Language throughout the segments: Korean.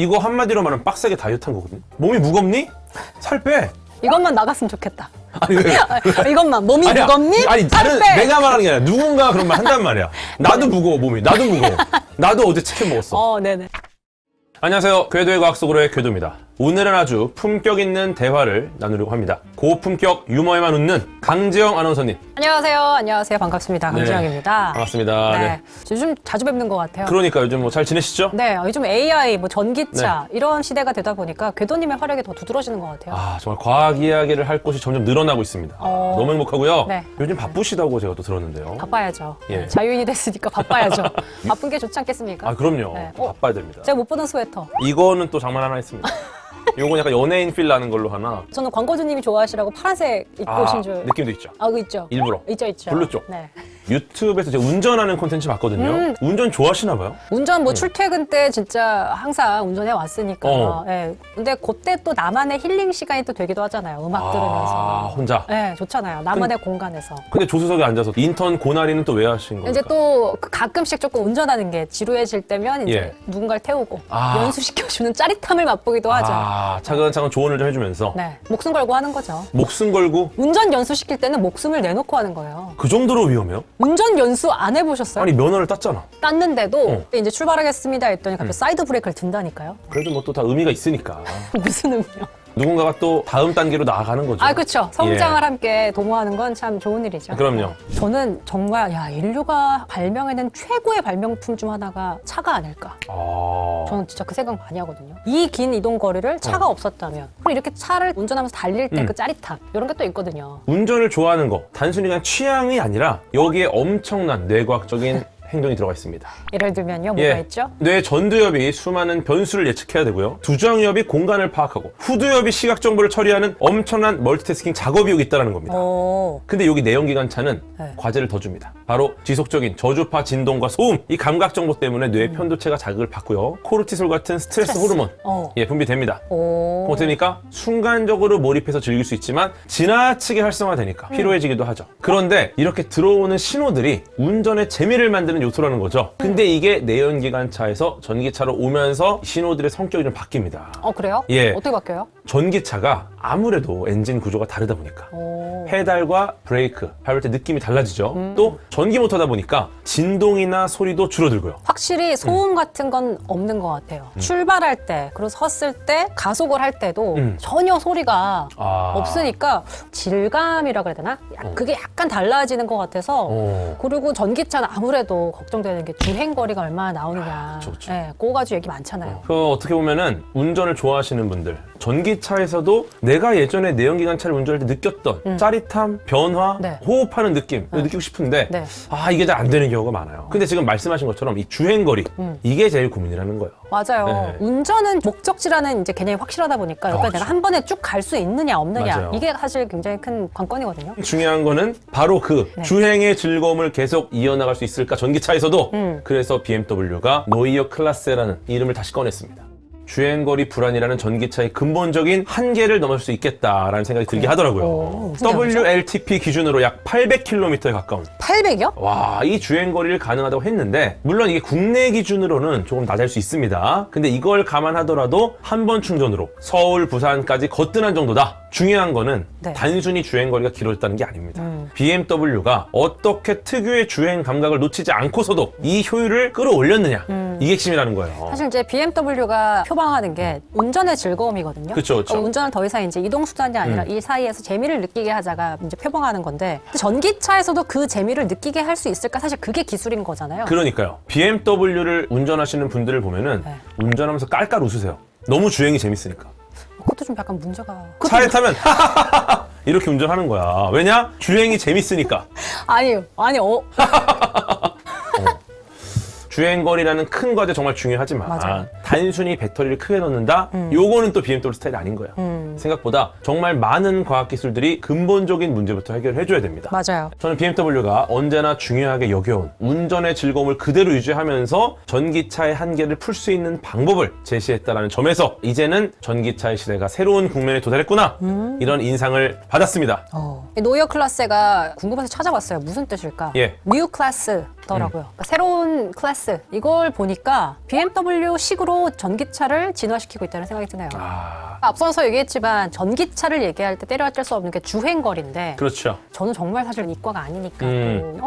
이거 한마디로 말하면 빡세게 다이어트한 거거든. 몸이 무겁니? 살 빼. 이것만 나갔으면 좋겠다. 아니, 이것만 몸이 아니야. 무겁니? 아니 다른 살 빼. 내가 말하는 게 아니라 누군가 그런 말 한단 말이야. 나도 무거워 몸이. 나도 무거워. 나도 어제 치킨 먹었어. 네네. 안녕하세요. 궤도의 과학 속으로의 궤도입니다. 오늘은 아주 품격 있는 대화를 나누려고 합니다. 고품격 유머에만 웃는 강지영 아나운서님. 안녕하세요. 반갑습니다. 강지영입니다. 반갑습니다. 네. 요즘 자주 뵙는 것 같아요. 그러니까 요즘 뭐 잘 지내시죠? 네, 요즘 AI, 뭐 전기차 이런 시대가 되다 보니까 궤도님의 활약이 더 두드러지는 것 같아요. 아, 정말 과학 이야기를 할 곳이 점점 늘어나고 있습니다. 너무 행복하고요. 네. 요즘 바쁘시다고 제가 또 들었는데요. 바빠야죠. 예. 자유인이 됐으니까 바빠야죠. 바쁜 게 좋지 않겠습니까? 아, 그럼요. 네. 바빠야 됩니다. 제가 못 보던 스웨터. 이거는 또 장만 하나 했습니다. 요건 약간 연예인 필 나는 걸로 하나. 저는 광고주님이 좋아하시라고 파란색 입고 오신 줄. 느낌도 있죠. 아, 그거 있죠. 일부러. 있죠. 블루 쪽. 네. 유튜브에서 제가 운전하는 콘텐츠 봤거든요. 운전 좋아하시나 봐요? 운전 뭐 출퇴근 때 진짜 항상 운전해 왔으니까. 예. 근데 그때 또 나만의 힐링 시간이 또 되기도 하잖아요. 음악 들으면서. 혼자. 네, 좋잖아요. 나만의 공간에서. 근데 조수석에 앉아서 인턴 고나리는 또 왜 하신 겁니까? 이제 또 가끔씩 조금 운전하는 게 지루해질 때면 이제 예. 누군가를 태우고 아. 연수시켜주는 짜릿함을 맛보기도 하죠. 차근차근 조언을 좀 해주면서. 네, 목숨 걸고 하는 거죠. 목숨 걸고 운전 연수시킬 때는 목숨을 내놓고 하는 거예요. 그 정도로 위험해요? 운전 연수 안 해보셨어요? 아니 면허를 땄잖아. 땄는데도 이제 출발하겠습니다 했더니 갑자기 사이드 브레이크를 든다니까요. 그래도 뭐 또 다 의미가 있으니까. 무슨 의미요? 누군가가 또 다음 단계로 나아가는 거죠. 아, 그렇죠. 성장을 함께 도모하는 건 참 좋은 일이죠. 그럼요. 저는 정말 인류가 발명해낸 최고의 발명품 중 하나가 차가 아닐까. 저는 진짜 그 생각 많이 하거든요. 이 긴 이동 거리를 차가 없었다면 그럼 이렇게 차를 운전하면서 달릴 때 그 짜릿함 이런 게 또 있거든요. 운전을 좋아하는 거 단순히 그냥 취향이 아니라 여기에 엄청난 뇌과학적인 행동이 들어가 있습니다. 예를 들면요, 뭐가 있죠? 뇌 전두엽이 수많은 변수를 예측해야 되고요. 두정엽이 공간을 파악하고 후두엽이 시각 정보를 처리하는 엄청난 멀티태스킹 작업이 여기 있다는 겁니다. 근데 여기 내연기관차는 네. 과제를 더 줍니다. 바로 지속적인 저주파 진동과 소음, 이 감각 정보 때문에 뇌 편도체가 자극을 받고요. 코르티솔 같은 스트레스 호르몬 분비됩니다. 어떻습니까? 순간적으로 몰입해서 즐길 수 있지만 지나치게 활성화되니까 피로해지기도 하죠. 그런데 이렇게 들어오는 신호들이 운전의 재미를 만드는 요소라는 거죠. 근데 이게 내연기관차에서 전기차로 오면서 신호들의 성격이 좀 바뀝니다. 그래요? 예. 어떻게 바뀌어요? 전기차가 아무래도 엔진 구조가 다르다 보니까 페달과 브레이크 밟을 때 느낌이 달라지죠. 또 전기 모터다 보니까 진동이나 소리도 줄어들고요. 확실히 소음 같은 건 없는 것 같아요. 출발할 때, 그리고 섰을 때, 가속을 할 때도 전혀 소리가 없으니까 질감이라 그래야 되나? 그게 약간 달라지는 것 같아서 그리고 전기차는 아무래도 걱정되는 게 주행거리가 얼마나 나오느냐. 그쵸. 네, 그거 가지고 얘기 많잖아요. 어떻게 보면은 운전을 좋아하시는 분들, 전기차에서도 내가 예전에 내연기관차를 운전할 때 느꼈던 짜릿함, 변화, 호흡하는 느낌 느끼고 싶은데 이게 잘 안 되는 경우가 많아요. 근데 지금 말씀하신 것처럼 이 주행거리 이게 제일 고민이라는 거예요. 맞아요. 네. 운전은 목적지라는 이제 개념이 확실하다 보니까 여기가 내가 한 번에 쭉 갈 수 있느냐 없느냐 맞아요. 이게 사실 굉장히 큰 관건이거든요. 중요한 거는 바로 그 주행의 즐거움을 계속 이어나갈 수 있을까 전기차에서도 그래서 BMW가 노이어 클라세라는 이름을 다시 꺼냈습니다. 주행거리 불안이라는 전기차의 근본적인 한계를 넘을 수 있겠다라는 생각이 들게 하더라고요. WLTP 기준으로 약 800km에 가까운 800이요? 와, 이 주행거리를 가능하다고 했는데 물론 이게 국내 기준으로는 조금 낮을 수 있습니다. 근데 이걸 감안하더라도 한 번 충전으로 서울, 부산까지 거뜬한 정도다. 중요한 거는 단순히 주행거리가 길어졌다는 게 아닙니다. BMW가 어떻게 특유의 주행 감각을 놓치지 않고서도 이 효율을 끌어올렸느냐 이게 핵심이라는 거예요. 사실 이제 BMW가 표방하는 게 운전의 즐거움이거든요. 그쵸. 운전을 더 이상 이제 이동 수단이 아니라 이 사이에서 재미를 느끼게 하자가 이제 표방하는 건데 전기차에서도 그 재미를 느끼게 할 수 있을까? 사실 그게 기술인 거잖아요. 그러니까요. BMW를 운전하시는 분들을 보면은 운전하면서 깔깔 웃으세요. 너무 주행이 재밌으니까. 그것도 좀 약간 문제가. 차에 타면 이렇게 운전하는 거야. 왜냐? 주행이 재밌으니까. 아니요. 주행거리라는 큰 과제 정말 중요하지만 맞아요. 단순히 배터리를 크게 넣는다? 요거는 또 BMW 스타일이 아닌 거예요. 생각보다 정말 많은 과학기술들이 근본적인 문제부터 해결해줘야 됩니다. 맞아요. 저는 BMW가 언제나 중요하게 여겨온 운전의 즐거움을 그대로 유지하면서 전기차의 한계를 풀 수 있는 방법을 제시했다는 점에서 이제는 전기차의 시대가 새로운 국면에 도달했구나 이런 인상을 받았습니다. 노이어 클라세가 궁금해서 찾아봤어요. 무슨 뜻일까? 예. 뉴 클래스더라고요. 그러니까 새로운 클래스 클래스 이걸 보니까 BMW식으로 전기차를 진화시키고 있다는 생각이 드네요. 앞서서 얘기했지만 전기차를 얘기할 때 때려야 뗄 수 없는 게 주행거리인데 그렇죠. 저는 정말 사실 이과가 아니니까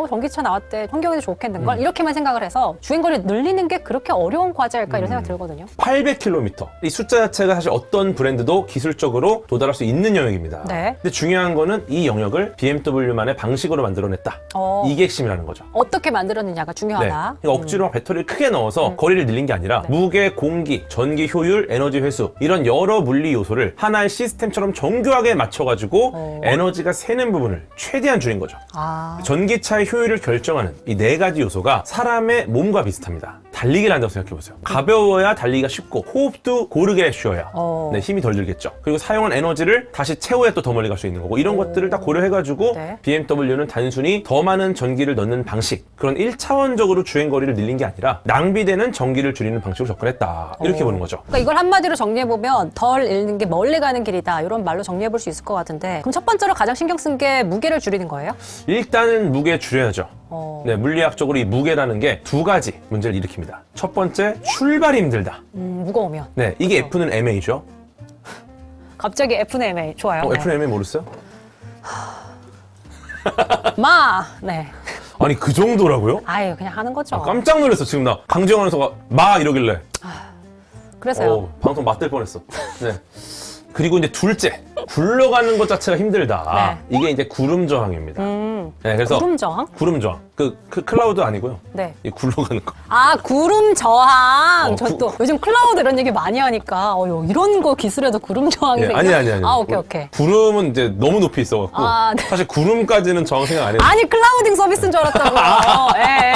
전기차 나왔대 환경에도 좋겠는걸 이렇게만 생각을 해서 주행거리를 늘리는 게 그렇게 어려운 과제일까 이런 생각이 들거든요. 800km. 이 숫자 자체가 사실 어떤 브랜드도 기술적으로 도달할 수 있는 영역입니다. 네. 근데 중요한 거는 이 영역을 BMW만의 방식으로 만들어냈다. 이게 핵심이라는 거죠. 어떻게 만들었느냐가 네. 중요하다. 그러니까 억지로 배터리를 크게 넣어서 거리를 늘린 게 아니라 무게, 공기, 전기 효율, 에너지 회수 이런 여러 물리 요소를 하나의 시스템처럼 정교하게 맞춰가지고 에너지가 새는 부분을 최대한 줄인 거죠. 전기차의 효율을 결정하는 이 4가지 요소가 사람의 몸과 비슷합니다. 달리기를 한다고 생각해보세요. 가벼워야 달리기가 쉽고 호흡도 고르게 쉬어야 네, 힘이 덜 들겠죠. 그리고 사용한 에너지를 다시 채워야 또 더 멀리 갈 수 있는 거고 이런 것들을 다 고려해가지고 네. BMW는 단순히 더 많은 전기를 넣는 방식 그런 1차원적으로 주행거리를 늘린 게 아니라 낭비되는 전기를 줄이는 방식으로 접근했다. 이렇게 보는 거죠. 그러니까 이걸 한마디로 정리해보면 덜 잃는 게 멀리 가는 길이다 이런 말로 정리해볼 수 있을 것 같은데 그럼 첫 번째로 가장 신경 쓴 게 무게를 줄이는 거예요? 일단은 무게 줄여야죠. 네, 물리학적으로 이 무게라는 게 2가지 문제를 일으킵니다. 첫 번째, 출발이 힘들다. 무거우면. 네, 이게 F는 MA죠. 갑자기 F는 MA. 좋아요. 네. F는 MA 모르세요? 네. 아니, 그 정도라고요? 아유, 그냥 하는 거죠. 깜짝 놀랐어, 지금 나. 강정원 선수가 이러길래. 그래서요. 방송 맞들 뻔했어. 네. 그리고 이제 둘째, 굴러가는 것 자체가 힘들다. 네. 이게 이제 구름 저항입니다. 네, 그래서 구름 저항? 구름 저항. 그 클라우드 아니고요. 네. 이 굴러가는 거. 구름 저항. 저 구- 또 요즘 클라우드 이런 얘기 많이 하니까 이런 거 기술에도 구름 저항이 예, 생겨? 아니. 오케이. 구름은 이제 너무 높이 있어갖고 네. 사실 구름까지는 저항 생각 안 했는데. 아니 클라우딩 서비스인 줄 알았다고요.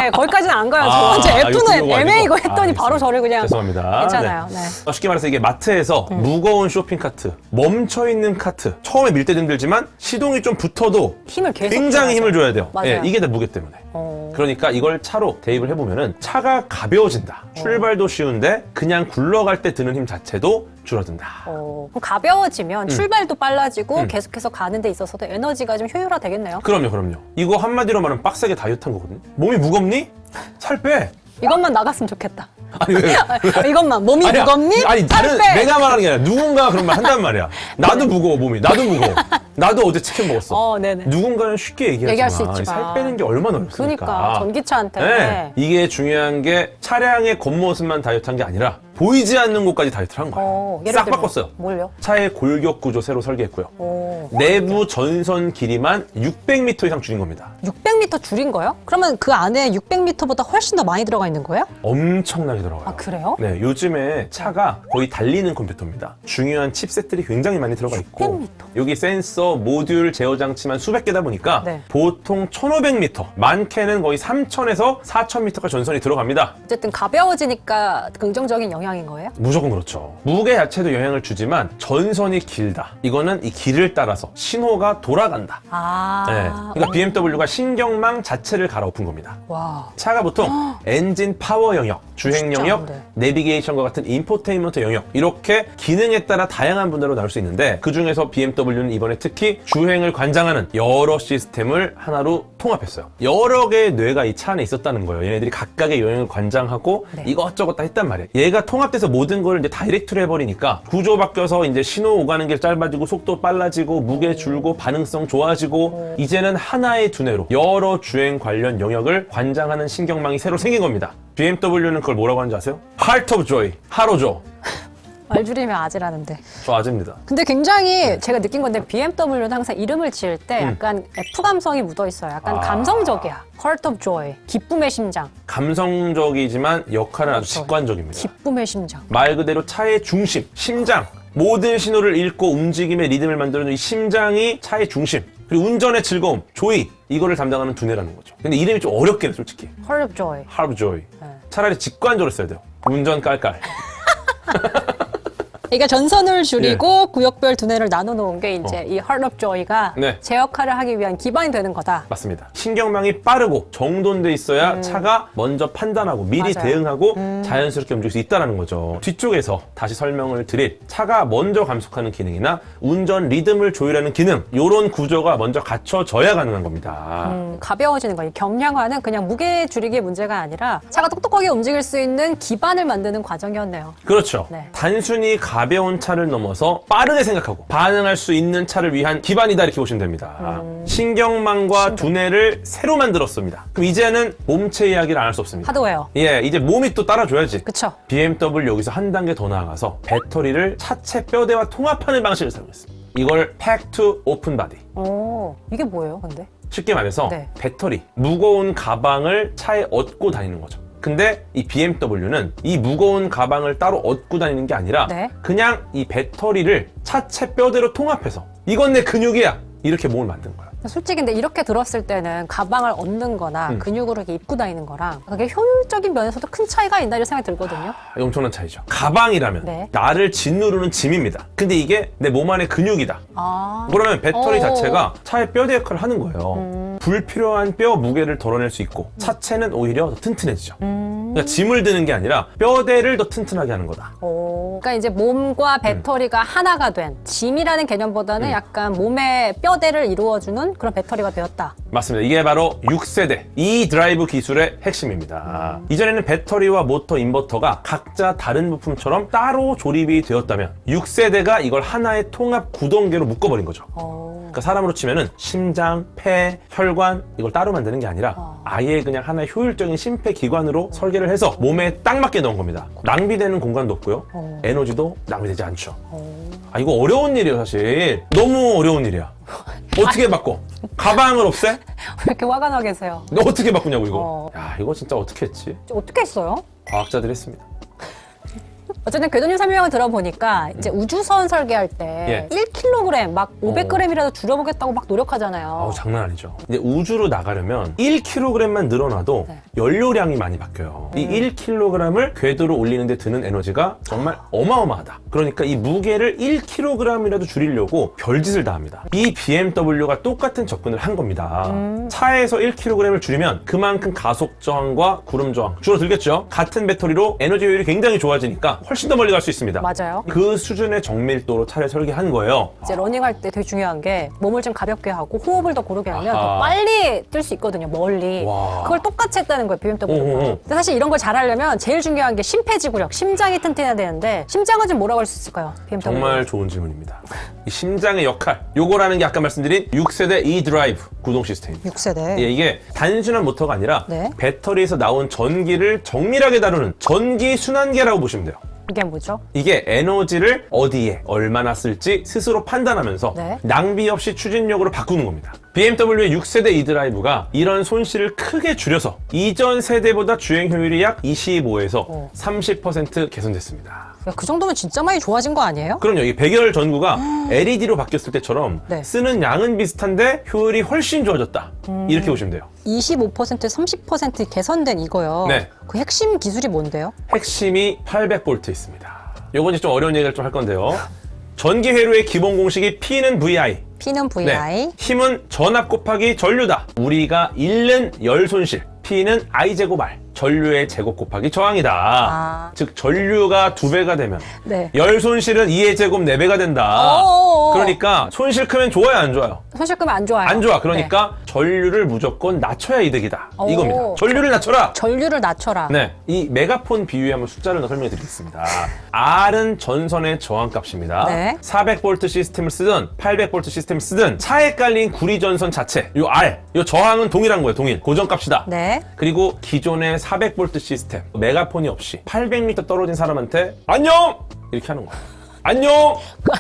예, 거기까지는 안 가요. 저 이거 F는 그거 아니고? MA 이거 했더니 알겠습니다. 바로 저를 그냥 죄송합니다. 괜찮아요. 네. 쉽게 말해서 이게 마트에서 무거운 쇼핑 카트, 멈춰있는 카트, 처음에 밀 때도 힘들지만 시동이 좀 붙어도 힘을 계속 굉장히 줘야죠. 힘을 줘야 돼요. 맞아요. 예, 이게 다 무게 때문에. 그러니까 이걸 차로 대입을 해보면은 차가 가벼워진다. 출발도 쉬운데 그냥 굴러갈 때 드는 힘 자체도 줄어든다. 그럼 가벼워지면 출발도 빨라지고 계속해서 가는 데 있어서도 에너지가 좀 효율화 되겠네요. 그럼요. 이거 한마디로 말하면 빡세게 다이어트 한 거거든요. 몸이 무겁니? 살 빼. 이것만 나갔으면 좋겠다. 아니, 왜? 이것만 몸이 아니야. 무겁니? 아니, 다른, 살 빼. 내가 말하는 게 아니라 누군가 그런 말 한단 말이야. 나도 무거워, 몸이. 나도 무거워. 나도 어제 치킨 먹었어. 네네. 누군가는 쉽게 얘기할 수 얘기하지만 있지만. 살 빼는 게 얼마나 어렵습니까? 그러니까 전기차한테. 네. 이게 중요한 게 차량의 겉모습만 다이어트한 게 아니라 보이지 않는 곳까지 다이어트를 한 거예요. 예를 싹 들면 바꿨어요. 뭘요? 차의 골격 구조 새로 설계했고요. 내부 전선 길이만 600m 이상 줄인 겁니다. 600m 줄인 거예요? 그러면 그 안에 600m보다 훨씬 더 많이 들어가 있는 거예요? 엄청나게 들어가요. 그래요? 네, 요즘에 차가 거의 달리는 컴퓨터입니다. 중요한 칩셋들이 굉장히 많이 들어가 있고 600m. 여기 센서, 모듈, 제어 장치만 수백 개다 보니까 네. 보통 1500m, 많게는 거의 3000에서 4000m까지 전선이 들어갑니다. 어쨌든 가벼워지니까 긍정적인 영향인 거예요? 무조건 그렇죠. 무게 자체도 영향을 주지만 전선이 길다. 이거는 이 길을 따라서 신호가 돌아간다. 네. 그러니까 BMW가 신경망 자체를 갈아엎은 겁니다. 와. 차가 보통 엔진 파워 영역, 주행 쉽지 영역, 않은데. 내비게이션과 같은 인포테인먼트 영역 이렇게 기능에 따라 다양한 분야로 나올 수 있는데 그중에서 BMW는 이번에 특히 주행을 관장하는 여러 시스템을 하나로 통합했어요. 여러 개의 뇌가 이 차 안에 있었다는 거예요. 얘네들이 각각의 여행을 관장하고 네. 이것저것 다 했단 말이에요. 얘가 통합돼서 모든 걸 이제 다이렉트로 해버리니까 구조 바뀌어서 이제 신호 오가는 게 짧아지고 속도 빨라지고 무게 줄고 반응성 좋아지고 이제는 하나의 두뇌로 여러 주행 관련 영역을 관장하는 신경망이 새로 생긴 겁니다. BMW는 그걸 뭐라고 하는지 아세요? Heart of Joy, 하로조. 말 줄이면 아재라는데. 저 아재입니다. 근데 굉장히 제가 느낀 건데 BMW는 항상 이름을 지을 때 음. 약간 F 감성이 묻어 있어요. 약간 감성적이야. Heart of Joy. 기쁨의 심장. 감성적이지만 역할은 아주 그렇죠. 직관적입니다. 기쁨의 심장. 말 그대로 차의 중심, 심장. 모든 신호를 읽고 움직임의 리듬을 만드는 이 심장이 차의 중심. 그리고 운전의 즐거움, 조이. 이거를 담당하는 두뇌라는 거죠. 근데 이름이 좀 어렵긴 해, 솔직히. Heart of Joy. Heart of Joy. 네. 차라리 직관적으로 써야 돼요. 운전 깔깔. 그러니까 전선을 줄이고 구역별 두뇌를 나눠 놓은 게 이제 이 Heart of Joy가 네. 제 역할을 하기 위한 기반이 되는 거다. 맞습니다. 신경망이 빠르고 정돈돼 있어야 차가 먼저 판단하고 미리 맞아요. 대응하고 자연스럽게 움직일 수 있다는 거죠. 뒤쪽에서 다시 설명을 드릴 차가 먼저 감속하는 기능이나 운전 리듬을 조율하는 기능, 이런 구조가 먼저 갖춰져야 가능한 겁니다. 가벼워지는 거예요. 경량화는 그냥 무게 줄이기의 문제가 아니라 차가 똑똑하게 움직일 수 있는 기반을 만드는 과정이었네요. 그렇죠. 네. 단순히 가벼운 차를 넘어서 빠르게 생각하고 반응할 수 있는 차를 위한 기반이다, 이렇게 보시면 됩니다. 신경망과 두뇌를 새로 만들었습니다. 그럼 이제는 몸체 이야기를 안 할 수 없습니다. 하드웨어. 예, 이제 몸이 또 따라줘야지. 그쵸? BMW 여기서 한 단계 더 나아가서 배터리를 차체 뼈대와 통합하는 방식을 사용했습니다. 이걸 Pack to Open Body. 오, 이게 뭐예요, 근데? 쉽게 말해서 네. 배터리, 무거운 가방을 차에 얻고 다니는 거죠. 근데 이 BMW는 이 무거운 가방을 따로 얻고 다니는 게 아니라 네. 그냥 이 배터리를 차체 뼈대로 통합해서 이건 내 근육이야, 이렇게 몸을 만든 거야. 솔직히 근데 이렇게 들었을 때는 가방을 얻는 거나 근육으로 이렇게 입고 다니는 거랑 그게 효율적인 면에서도 큰 차이가 있나 이런 생각이 들거든요. 엄청난 차이죠. 가방이라면 네. 나를 짓누르는 짐입니다. 근데 이게 내 몸 안의 근육이다. 아. 그러면 배터리 오. 자체가 차의 뼈대 역할을 하는 거예요. 불필요한 뼈 무게를 덜어낼 수 있고 차체는 오히려 더 튼튼해지죠. 그러니까 짐을 드는 게 아니라 뼈대를 더 튼튼하게 하는 거다. 오. 그러니까 이제 몸과 배터리가 하나가 된 짐이라는 개념보다는 약간 몸의 뼈대를 이루어주는 그런 배터리가 되었다. 맞습니다. 이게 바로 6세대 e드라이브 기술의 핵심입니다. 이전에는 배터리와 모터, 인버터가 각자 다른 부품처럼 따로 조립이 되었다면 6세대가 이걸 하나의 통합 구동계로 묶어버린 거죠. 그러니까 사람으로 치면은 심장, 폐, 혈관 이걸 따로 만드는 게 아니라 아예 그냥 하나의 효율적인 심폐기관으로 설계를 해서 몸에 딱 맞게 넣은 겁니다. 낭비되는 공간도 없고요. 에너지도 낭비되지 않죠. 아, 이거 어려운 일이에요, 사실. 너무 어려운 일이야. 어떻게 바꿔? 가방을 없애? 왜 이렇게 화가 나 계세요? 너 어떻게 바꾸냐고, 이거. 야, 이거 진짜 어떻게 했지? 어떻게 했어요? 과학자들이 했습니다. 어쨌든 궤도님 설명을 들어보니까 이제 우주선 설계할 때 예. 1kg 막 500g이라도 줄여보겠다고 막 노력하잖아요. 아우, 장난 아니죠. 이제 우주로 나가려면 1kg만 늘어나도 네. 연료량이 많이 바뀌어요. 이 1kg을 궤도로 올리는 데 드는 에너지가 정말 어마어마하다. 그러니까 이 무게를 1kg이라도 줄이려고 별짓을 다 합니다. 이 BMW가 똑같은 접근을 한 겁니다. 차에서 1kg을 줄이면 그만큼 가속 저항과 구름 저항 줄어들겠죠. 같은 배터리로 에너지 효율이 굉장히 좋아지니까 훨씬 더 멀리 갈 수 있습니다. 맞아요. 그 수준의 정밀도로 차를 설계한 거예요. 이제 러닝할 때 되게 중요한 게 몸을 좀 가볍게 하고 호흡을 더 고르게 하면 아하. 더 빨리 뛸 수 있거든요, 멀리. 와. 그걸 똑같이 했다는 거예요, BMW가. 오오오. 근데 사실 이런 걸 잘하려면 제일 중요한 게 심폐지구력, 심장이 튼튼해야 되는데 심장은 좀 뭐라고 할 수 있을까요, BMW? 정말 좋은 질문입니다. 이 심장의 역할, 요거라는 게 아까 말씀드린 6세대 e드라이브 구동 시스템입니다. 6세대. 예, 이게 단순한 모터가 아니라 네. 배터리에서 나온 전기를 정밀하게 다루는 전기 순환계라고 보시면 돼요. 이게 뭐죠? 이게 에너지를 어디에 얼마나 쓸지 스스로 판단하면서 네. 낭비 없이 추진력으로 바꾸는 겁니다. BMW의 6세대 e드라이브가 이런 손실을 크게 줄여서 이전 세대보다 주행 효율이 약 25에서 30% 개선됐습니다. 야, 그 정도면 진짜 많이 좋아진 거 아니에요? 그럼요. 이 백열 전구가 LED로 바뀌었을 때처럼 네. 쓰는 양은 비슷한데 효율이 훨씬 좋아졌다. 이렇게 보시면 돼요. 25%, 30% 개선된 이거요. 네. 그 핵심 기술이 뭔데요? 핵심이 800V 있습니다. 요건 이제 좀 어려운 얘기를 좀 할 건데요. 전기 회로의 기본 공식이 P는 VI. P는 VI. 네. 힘은 전압 곱하기 전류다. 우리가 잃는 열 손실. P는 I제곱 R. 전류의 제곱 곱하기 저항이다. 아. 즉 전류가 2배가 되면 네. 열 손실은 2의 제곱 4배가 된다. 어어어. 그러니까 손실 크면 좋아요, 안 좋아요? 손실 끄면 안 좋아요. 안 좋아. 그러니까 전류를 무조건 낮춰야 이득이다. 오. 이겁니다. 전류를 낮춰라. 전류를 낮춰라. 네, 이 메가폰 비유에 한번 숫자를 더 설명해 드리겠습니다. R은 전선의 저항값입니다. 네. 400V 시스템을 쓰든 800V 시스템을 쓰든 차에 깔린 구리 전선 자체, 요 R, 요 저항은 동일한 거예요. 동일. 고정값이다. 네. 그리고 기존의 400V 시스템, 메가폰이 없이 800m 떨어진 사람한테 안녕! 이렇게 하는 거예요. 안녕!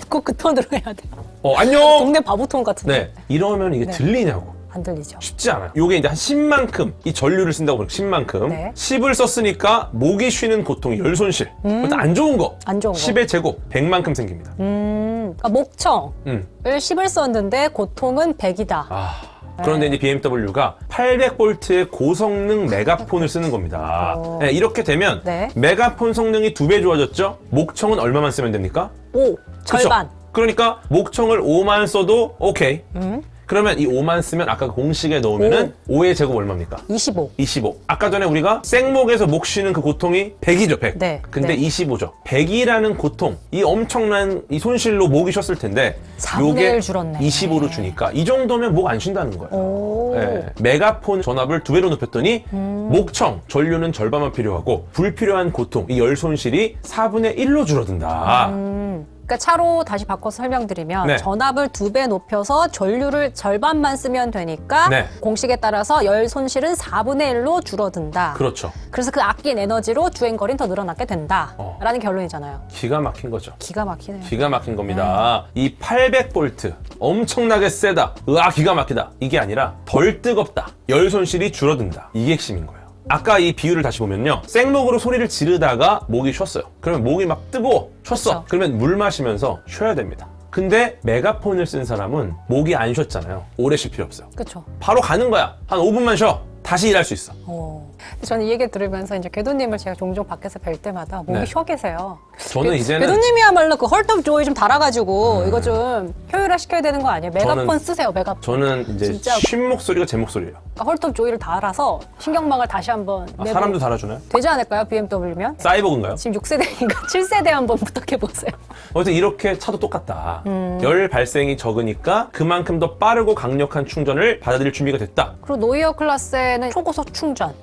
꼭 그 톤으로 해야 돼요. 안녕! 동네 바보톤 같은데. 네, 이러면 이게 들리냐고. 안 들리죠. 쉽지 않아요. 요게 이제 한 10만큼 이 전류를 쓴다고 보니까 10만큼 네. 10을 썼으니까 목이 쉬는 고통이 열 손실. 일단 안 좋은 거. 안 좋은 거. 10의 제곱 100만큼 생깁니다. 그러니까 목청을 10을 썼는데 고통은 100이다. 그런데 이제 BMW가 800V의 고성능 메가폰을 쓰는 겁니다. 네, 이렇게 되면 네. 메가폰 성능이 2배 좋아졌죠? 목청은 얼마만 쓰면 됩니까? 절반. 그러니까 목청을 5만 써도 오케이. 그러면 이 5만 쓰면 아까 공식에 넣으면은 5의 제곱 얼마입니까? 25. 25. 아까 전에 우리가 생목에서 목 쉬는 그 고통이 100이죠, 100. 네. 근데 네. 25죠. 100이라는 고통, 이 엄청난 이 손실로 목이 쉬었을 텐데 4분의 1 줄었네. 25로 주니까 이 정도면 목 안 쉰다는 거예요. 네. 메가폰 전압을 2배로 높였더니 목청, 전류는 절반만 필요하고 불필요한 고통, 이 열 손실이 4분의 1로 줄어든다. 그러니까 차로 다시 바꿔서 설명드리면 네. 전압을 2배 높여서 전류를 절반만 쓰면 되니까 네. 공식에 따라서 열 손실은 4분의 1로 줄어든다. 그렇죠. 그래서 그 아낀 에너지로 주행거리는 더 늘어나게 된다라는 결론이잖아요. 기가 막힌 거죠. 기가 막히네요. 기가 막힌 겁니다. 이 800V 엄청나게 세다. 으아 기가 막히다. 이게 아니라 덜 뜨겁다. 열 손실이 줄어든다. 이게 핵심인 거예요. 아까 이 비유를 다시 보면요. 생목으로 소리를 지르다가 목이 쉬었어요. 그러면 목이 막 뜨거워. 쉬었어. 그쵸. 그러면 물 마시면서 쉬어야 됩니다. 근데 메가폰을 쓴 사람은 목이 안 쉬었잖아요. 오래 쉴 필요 없어요. 그렇죠. 바로 가는 거야. 한 5분만 쉬어. 다시 일할 수 있어. 저는 이 얘기 들으면서 이제 궤도님을 제가 종종 밖에서 뵐 때마다 목이 네. 쉬어 계세요. 저는 이제는 궤도님이야말로 그 헐떡 조이 좀 달아가지고 이거 좀 효율화 시켜야 되는 거 아니에요? 메가폰 저는- 쓰세요, 메가폰. 저는 이제 진짜. 쉰 목소리가 제 목소리예요. 그러니까 헐떡 조이를 달아서 신경망을 다시 한번 아, 사람도 달아주나요? 되지 않을까요, BMW면? 사이버그인가요? 지금 6세대인가 7세대 한번 부탁해보세요. 어쨌든 이렇게 차도 똑같다. 열 발생이 적으니까 그만큼 더 빠르고 강력한 충전을 받아들일 준비가 됐다. 그리고 노이어 클래스에는 초고속 충전.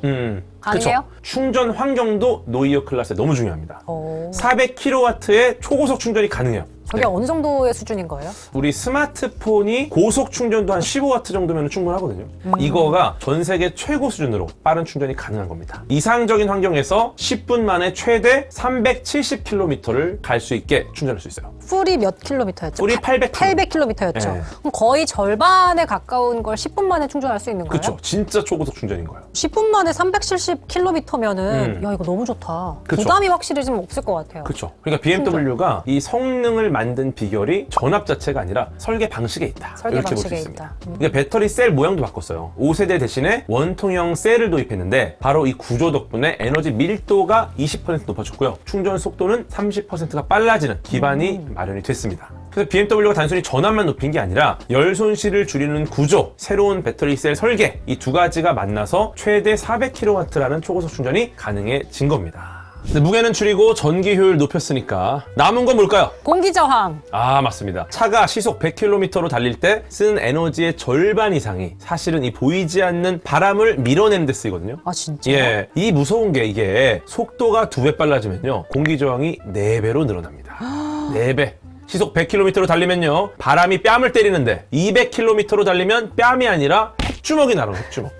가능해요? 그쵸. 충전 환경도 노이어 클래스에 너무 중요합니다. 오. 400kW의 초고속 충전이 가능해요. 저게 네. 어느 정도의 수준인 거예요? 우리 스마트폰이 고속 충전도 한 15W 정도면 충분하거든요. 이거가 전 세계 최고 수준으로 빠른 충전이 가능한 겁니다. 이상적인 환경에서 10분 만에 최대 370km를 갈 수 있게 충전할 수 있어요. 풀이 몇 킬로미터였죠? 풀이 800km였죠. 네. 그럼 거의 절반에 가까운 걸 10분 만에 충전할 수 있는 거예요? 그쵸. 진짜 초고속 충전인 거예요. 10분 만에 370km면은 야 이거 너무 좋다. 그쵸. 부담이 확실히 좀 없을 것 같아요. 그렇죠. 그러니까 BMW가 이 성능을 만든 비결이 전압 자체가 아니라 설계 방식에 있다. 설계 이렇게 볼 수 방식에 있습니다. 있다. 그러니까 배터리 셀 모양도 바꿨어요. 5세대 대신에 원통형 셀을 도입했는데 바로 이 구조 덕분에 에너지 밀도가 20% 높아졌고요. 충전 속도는 30%가 빨라지는 기반이 마련이 됐습니다. 그래서 BMW가 단순히 전압만 높인 게 아니라 열 손실을 줄이는 구조, 새로운 배터리 셀 설계 이 두 가지가 만나서 최대 400kW라는 초고속 충전이 가능해진 겁니다. 근데 무게는 줄이고 전기 효율 높였으니까 남은 건 뭘까요? 공기 저항. 아 맞습니다. 차가 시속 100km로 달릴 때 쓰는 에너지의 절반 이상이 사실은 이 보이지 않는 바람을 밀어내는 데 쓰이거든요. 아 진짜? 예, 이 무서운 게 이게 속도가 2배 빨라지면요 공기 저항이 4배로 늘어납니다. 4배. 시속 100km로 달리면요 바람이 뺨을 때리는데 200km로 달리면 뺨이 아니라 핵주먹이 날아요. 핵주먹.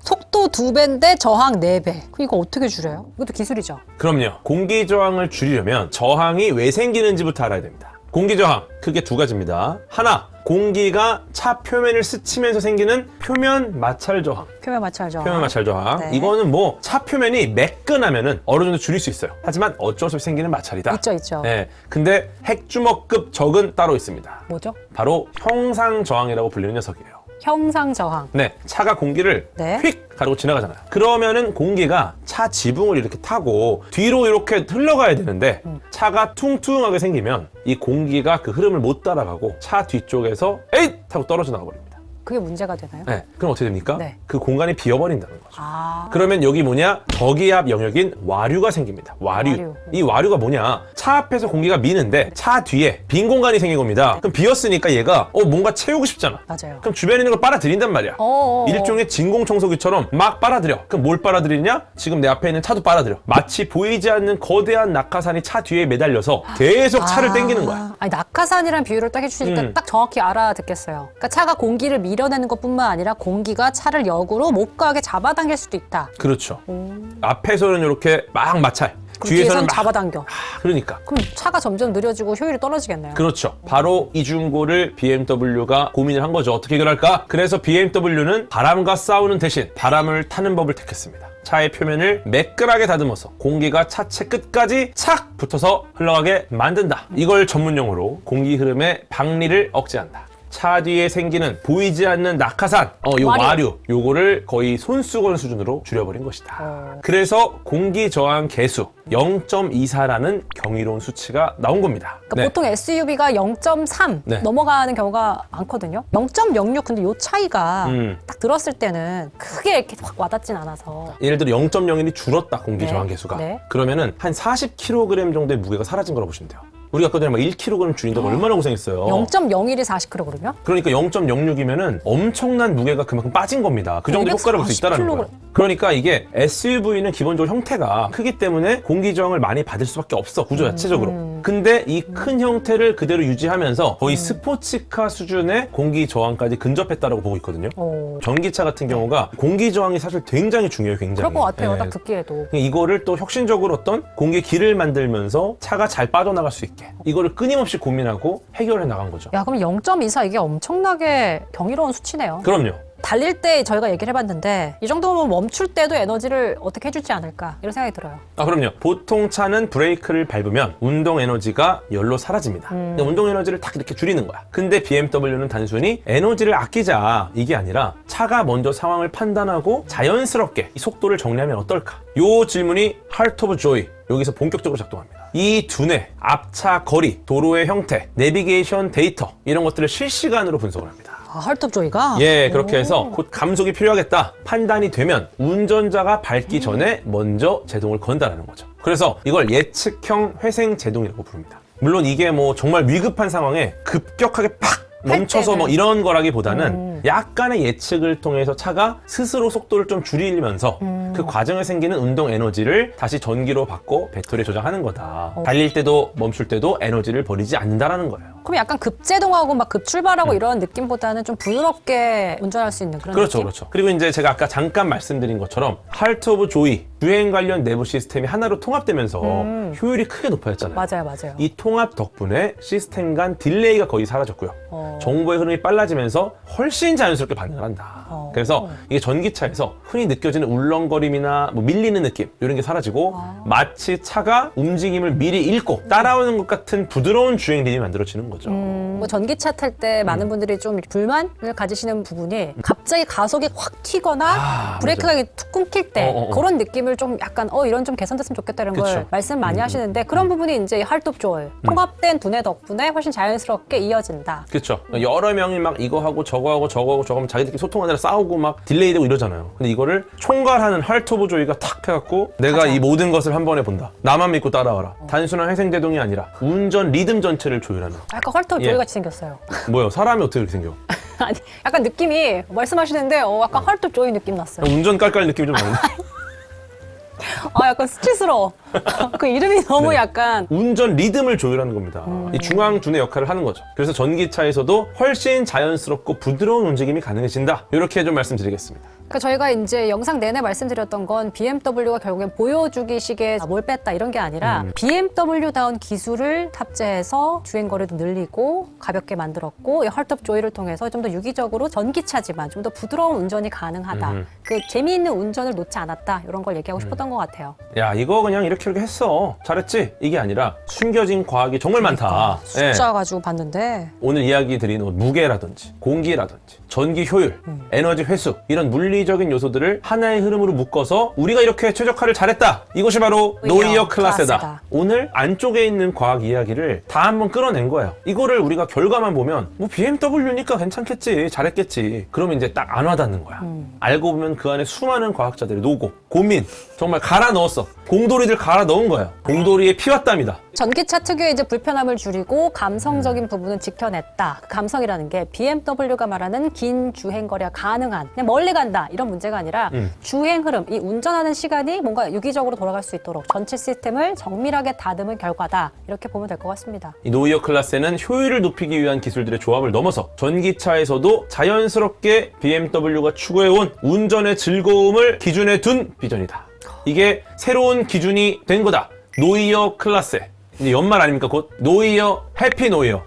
속도 2배인데 저항 4배. 이거 어떻게 줄여요? 이것도 기술이죠. 그럼요. 공기 저항을 줄이려면 저항이 왜 생기는지부터 알아야 됩니다. 공기 저항 크게 두 가지입니다. 하나, 공기가 차 표면을 스치면서 생기는 표면 마찰 저항. 표면 마찰 저항. 표면 마찰 저항. 네. 이거는 뭐 차 표면이 매끈하면은 어느 정도 줄일 수 있어요. 하지만 어쩔 수 없이 생기는 마찰이다. 있죠. 네. 근데 핵주먹급 적은 따로 있습니다. 뭐죠? 바로 형상 저항이라고 불리는 녀석이에요. 형상 저항. 네, 차가 공기를 네. 휙 가르고 지나가잖아요. 그러면은 공기가 차 지붕을 이렇게 타고 뒤로 이렇게 흘러가야 되는데 차가 퉁퉁하게 생기면 이 공기가 그 흐름을 못 따라가고 차 뒤쪽에서 에잇! 하고 떨어져 나가버립니다. 그게 문제가 되나요? 네, 그럼 어떻게 됩니까? 네. 그 공간이 비어버린다는 거죠. 아. 그러면 여기 뭐냐? 저기압 영역인 와류가 생깁니다. 와류. 이 와류가 뭐냐? 차 앞에서 공기가 미는데 차 뒤에 빈 공간이 생긴 겁니다. 그럼 비었으니까 얘가 뭔가 채우고 싶잖아. 맞아요. 그럼 주변에 있는 걸 빨아들인단 말이야. 어어어. 일종의 진공청소기처럼 막 빨아들여. 그럼 뭘 빨아들이냐? 지금 내 앞에 있는 차도 빨아들여. 마치 보이지 않는 거대한 낙하산이 차 뒤에 매달려서 계속 차를 당기는 거야. 아니, 낙하산이란 비유를 딱 해주시니까 딱 정확히 알아듣겠어요. 그러니까 차가 공기를 밀어내는 것뿐만 아니라 공기가 차를 역으로 못 가게 잡아당길 수도 있다. 그렇죠. 앞에서는 이렇게 막 마찰. 뒤에서는 막 잡아당겨. 그러니까. 그럼 차가 점점 느려지고 효율이 떨어지겠네요. 그렇죠. 바로 이 중고를 BMW가 고민을 한 거죠. 어떻게 해결할까? 그래서 BMW는 바람과 싸우는 대신 바람을 타는 법을 택했습니다. 차의 표면을 매끈하게 다듬어서 공기가 차체 끝까지 착 붙어서 흘러가게 만든다. 이걸 전문용어로 공기 흐름의 박리를 억제한다. 차 뒤에 생기는 보이지 않는 낙하산, 요 와류, 요거를 거의 손수건 수준으로 줄여버린 것이다. 그래서 공기 저항 계수 0.24라는 경이로운 수치가 나온 겁니다. 그러니까 보통 SUV가 0.3 네. 넘어가는 경우가 많거든요. 0.06 근데 요 차이가 딱 들었을 때는 크게 이렇게 확 와닿진 않아서. 예를 들어 0.01이 줄었다, 공기 네. 저항 계수가. 네. 그러면은 한 40kg 정도의 무게가 사라진 거라고 보시면 돼요. 우리가 아까 전에 막 1kg 줄인다고 얼마나 고생했어요. 0.01이 40kg이면? 그러니까 0.06이면은 엄청난 무게가 그만큼 빠진 겁니다. 그 정도 효과를 볼 수 있다는 거예요. 그러니까 이게 SUV는 기본적으로 형태가 크기 때문에 공기 저항을 많이 받을 수밖에 없어, 구조 자체적으로. 근데 이 큰 형태를 그대로 유지하면서 거의 스포츠카 수준의 공기 저항까지 근접했다라고 보고 있거든요. 전기차 같은 경우가 공기 저항이 사실 굉장히 중요해요, 굉장히. 그럴 것 같아요, 예. 딱 듣기에도. 이거를 또 혁신적으로 어떤 공기 길을 만들면서 차가 잘 빠져나갈 수 있게 이거를 끊임없이 고민하고 해결해 나간 거죠. 야, 그럼 0.24 이게 엄청나게 경이로운 수치네요. 그럼요. 달릴 때 저희가 얘기를 해봤는데 이 정도면 멈출 때도 에너지를 어떻게 해주지 않을까 이런 생각이 들어요. 그럼요. 보통 차는 브레이크를 밟으면 운동 에너지가 열로 사라집니다. 근데 운동 에너지를 딱 이렇게 줄이는 거야. 근데 BMW는 단순히 에너지를 아끼자 이게 아니라 차가 먼저 상황을 판단하고 자연스럽게 이 속도를 정리하면 어떨까? 요 질문이 Heart of Joy 여기서 본격적으로 작동합니다. 이 두뇌, 앞차 거리, 도로의 형태, 내비게이션 데이터 이런 것들을 실시간으로 분석을 합니다. 헐톱 조이가? 예, 그렇게 해서 곧 감속이 필요하겠다 판단이 되면 운전자가 밟기 전에 먼저 제동을 건다라는 거죠. 그래서 이걸 예측형 회생 제동이라고 부릅니다. 물론 이게 뭐 정말 위급한 상황에 급격하게 팍 멈춰서 뭐 이런 거라기보다는 약간의 예측을 통해서 차가 스스로 속도를 좀 줄이면서 그 과정에 생기는 운동 에너지를 다시 전기로 바꿔 배터리에 저장하는 거다. 달릴 때도 멈출 때도 에너지를 버리지 않는다라는 거예요. 그럼 약간 급제동하고 막 급출발하고 이런 느낌보다는 좀 부드럽게 운전할 수 있는 그런 그렇죠, 느낌? 그렇죠. 그리고 이제 제가 아까 잠깐 말씀드린 것처럼 Heart of Joy 주행 관련 내부 시스템이 하나로 통합되면서 효율이 크게 높아졌잖아요. 맞아요, 맞아요. 이 통합 덕분에 시스템 간 딜레이가 거의 사라졌고요. 정보의 흐름이 빨라지면서 훨씬 자연스럽게 반응을 한다. 그래서 이게 전기차에서 흔히 느껴지는 울렁거림이나 뭐 밀리는 느낌 이런 게 사라지고 마치 차가 움직임을 미리 읽고 따라오는 것 같은 부드러운 주행 림이 만들어지는 거죠. 뭐 전기차 탈 때 많은 분들이 좀 불만을 가지시는 부분이 갑자기 가속이 확 튀거나 브레이크가 툭 끊길 때 그런 느낌을 좀 약간 이런 좀 개선됐으면 좋겠다 이런 그쵸. 걸 말씀 많이 하시는데 그런 부분이 이제 할톱 조이 통합된 두뇌 덕분에 훨씬 자연스럽게 이어진다. 그렇죠. 여러 명이 막 이거 하고 저거 하고 저거 하고 저거 하면 자기들끼리 소통하느라 싸우고 막 딜레이되고 이러잖아요. 근데 이거를 총괄하는 Heart of Joy가 탁 해갖고 내가 가자. 이 모든 것을 한 번에 본다. 나만 믿고 따라와라. 단순한 회생제동이 아니라 운전 리듬 전체를 조율하는. 약간 헐톱 예. 조이 같이 생겼어요. 뭐요? 사람이 어떻게 그렇게 생겨? 아니 약간 느낌이 말씀하시는데 약간 헐톱 조이 느낌 났어요. 운전 깔깔 느낌이 좀 나는데? 약간 수치스러워. 그 이름이 너무 네. 약간 운전 리듬을 조율하는 겁니다. 이 중앙 두뇌 역할을 하는 거죠. 그래서 전기차에서도 훨씬 자연스럽고 부드러운 움직임이 가능해진다. 이렇게 좀 말씀드리겠습니다. 그러니까 저희가 이제 영상 내내 말씀드렸던 건 BMW가 결국엔 보여주기식의 뭘 뺐다 이런 게 아니라 BMW다운 기술을 탑재해서 주행거리도 늘리고 가볍게 만들었고 이 헐톱 조이를 통해서 좀 더 유기적으로 전기차지만 좀 더 부드러운 운전이 가능하다. 그 재미있는 운전을 놓지 않았다. 이런 걸 얘기하고 싶었던 것 같아요. 야, 이거 그냥 이렇게 했어. 잘했지? 이게 아니라 숨겨진 과학이 정말 많다. 예. 숫자 가지고 봤는데 오늘 이야기 드린 무게라든지 공기라든지 전기 효율, 에너지 회수 이런 물리적인 요소들을 하나의 흐름으로 묶어서 우리가 이렇게 최적화를 잘했다. 이것이 바로 노이어 클라세다. 오늘 안쪽에 있는 과학 이야기를 다 한번 끌어낸 거예요. 이거를 우리가 결과만 보면 뭐 BMW니까 괜찮겠지, 잘했겠지. 그러면 이제 딱 안 와닿는 거야. 알고 보면 그 안에 수많은 과학자들의 노고, 고민 정말 갈아 넣었어. 공돌이들 갈아 넣은 거야. 공돌이의 피와 땀이다. 전기차 특유의 이제 불편함을 줄이고 감성적인 부분은 지켜냈다. 그 감성이라는 게 BMW가 말하는 긴 주행 거리가 가능한 그냥 멀리 간다 이런 문제가 아니라 주행 흐름, 이 운전하는 시간이 뭔가 유기적으로 돌아갈 수 있도록 전체 시스템을 정밀하게 다듬은 결과다. 이렇게 보면 될 것 같습니다. 이 노이어 클라스는 효율을 높이기 위한 기술들의 조합을 넘어서 전기차에서도 자연스럽게 BMW가 추구해온 운전의 즐거움을 기준에 둔 비전이다. 이게 새로운 기준이 된 거다. 노이어 클라스. 이제 연말 아닙니까 곧? 노이어 해피 노이어.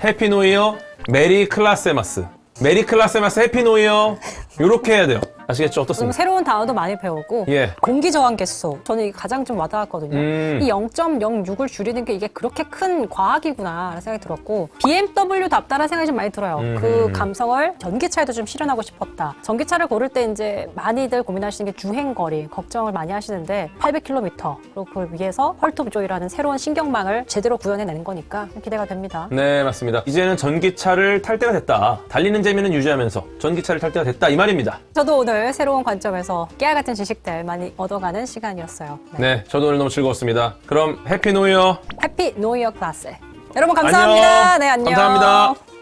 해피 노이어 메리 클라세마스. 메리 클라세마스 해피 노이어. 요렇게 해야 돼요. 아시겠죠? 좀 어떻습니까? 새로운 단어도 많이 배우고 예. 공기 저항계수 저는 이게 가장 좀 와닿았거든요. 이 0.06을 줄이는 게 이게 그렇게 큰 과학이구나 라는 생각이 들었고 BMW답다라는 생각이 좀 많이 들어요. 그 감성을 전기차에도 좀 실현하고 싶었다. 전기차를 고를 때 이제 많이들 고민하시는 게 주행거리 걱정을 많이 하시는데 800km 그리고 그걸 위해서 헐트조이라는 새로운 신경망을 제대로 구현해내는 거니까 기대가 됩니다. 네, 맞습니다. 이제는 전기차를 탈 때가 됐다. 달리는 재미는 유지하면서 전기차를 탈 때가 됐다. 이 말입니다. 저도 오늘 새로운 관점에서 깨알 같은 지식들 많이 얻어가는 시간이었어요. 네, 저도 오늘 너무 즐거웠습니다. 그럼 해피 노이어. 해피 노이어 클래스. 여러분 감사합니다. 안녕. 네, 안녕. 감사합니다.